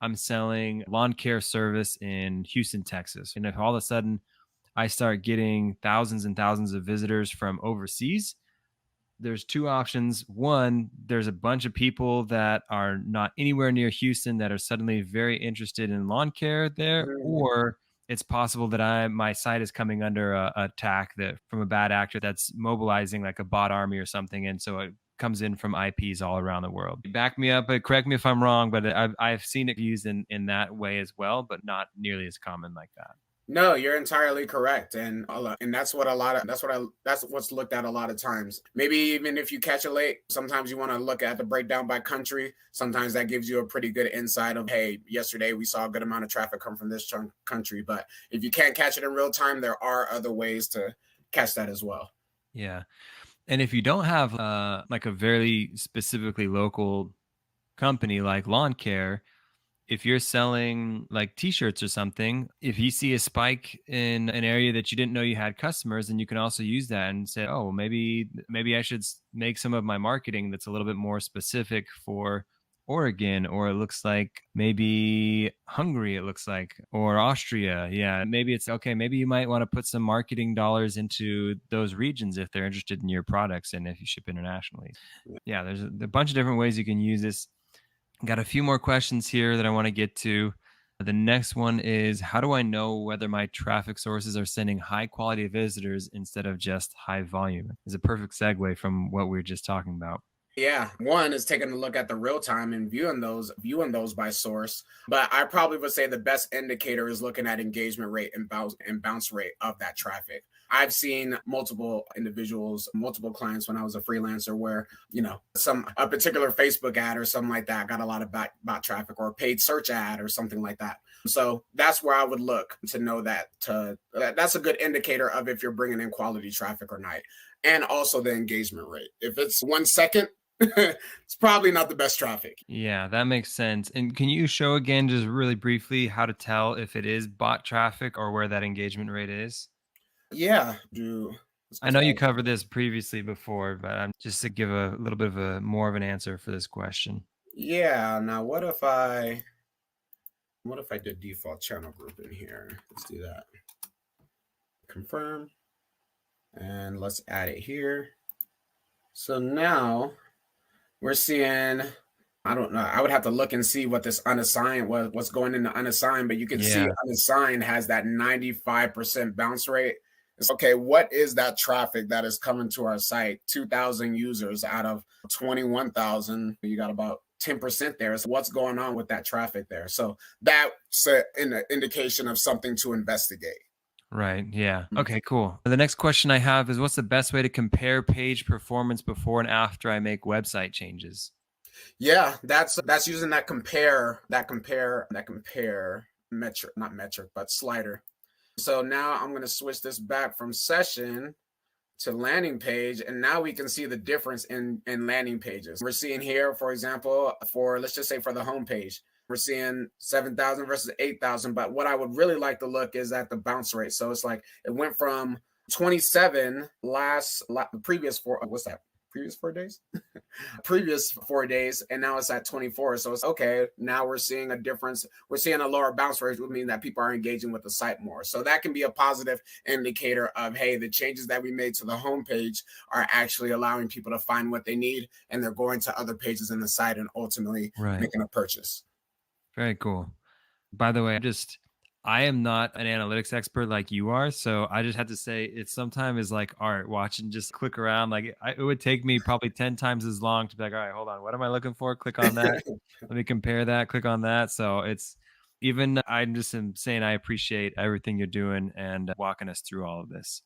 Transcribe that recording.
I'm selling lawn care service in Houston, Texas. And if all of a sudden I start getting thousands and thousands of visitors from overseas, there's two options. One, there's a bunch of people that are not anywhere near Houston that are suddenly very interested in lawn care there, Mm. or it's possible that my site is coming under a attack that from a bad actor that's mobilizing like a bot army or something, and so it comes in from IPs all around the world. Back me up, but correct me if I'm wrong. But I've seen it used in that way as well, but not nearly as common like that. No, you're entirely correct, and and that's what a lot of that's what's looked at a lot of times. Maybe even if you catch it late, sometimes you want to look at the breakdown by country. Sometimes that gives you a pretty good insight of, hey, yesterday we saw a good amount of traffic come from this country. But if you can't catch it in real time, there are other ways to catch that as well. Yeah. And if you don't have like a very specifically local company like lawn care, if you're selling like t-shirts or something, if you see a spike in an area that you didn't know you had customers, then you can also use that and say, oh, maybe I should make some of my marketing that's a little bit more specific for Oregon, or it looks like maybe Hungary, it looks like, or Austria. Yeah, maybe it's okay. Maybe you might want to put some marketing dollars into those regions if they're interested in your products and if you ship internationally. Yeah, there's a bunch of different ways you can use this. Got a few more questions here that I want to get to. The next one is, how do I know whether my traffic sources are sending high quality visitors instead of just high volume? Is a perfect segue from what we were just talking about. Yeah, one is taking a look at the real time and viewing those by source. But I probably would say the best indicator is looking at engagement rate and bounce rate of that traffic. I've seen multiple individuals, multiple clients when I was a freelancer where, some a particular Facebook ad or something like that got a lot of bot traffic, or a paid search ad or something like that. So that's where I would look to know that's a good indicator of if you're bringing in quality traffic or not. And also the engagement rate. If it's 1 second, it's probably not the best traffic. Yeah, that makes sense. And can you show again, just really briefly, how to tell if it is bot traffic or where that engagement rate is? Yeah, do I know you covered this previously before, but I'm just to give a little bit of a more of an answer for this question. yeah. Now, what if I did default channel group in here? Let's do that. Confirm, and let's add it here. So now we're seeing. I don't know. I would have to look and see what this unassigned what's going into unassigned, but you can see Yeah, unassigned has that 95% bounce rate. It's okay. What is that traffic that is coming to our site? 2,000 users out of 21,000. You got about 10% there. So what's going on with that traffic there? So that's an indication of something to investigate. right. Yeah. Okay, cool. The next question I have is, what's the best way to compare page performance before and after I make website changes? Yeah, that's using that compare metric, not metric, but slider. So now I'm going to switch this back from session to landing page, and now we can see the difference in landing pages. We're seeing here, for example, for let's just say for the home page, we're seeing 7,000 versus 8,000. But what I would really like to look is at the bounce rate. So it's like it went from 27 the previous four. What's that? Previous 4 days? Previous 4 days, and now it's at 24. So it's okay. Now we're seeing a difference. We're seeing a lower bounce rate, would mean that people are engaging with the site more. So that can be a positive indicator of, hey, the changes that we made to the homepage are actually allowing people to find what they need, and they're going to other pages in the site and ultimately Right. making a purchase. Very cool. By the way, I am not an analytics expert like you are, so I just have to say it sometimes is like art. Watch and just click around. Like it would take me probably 10 times as long to be like, all right, hold on, what am I looking for? Click on that. Let me compare that. Click on that. So it's even I'm just saying I appreciate everything you're doing and walking us through all of this.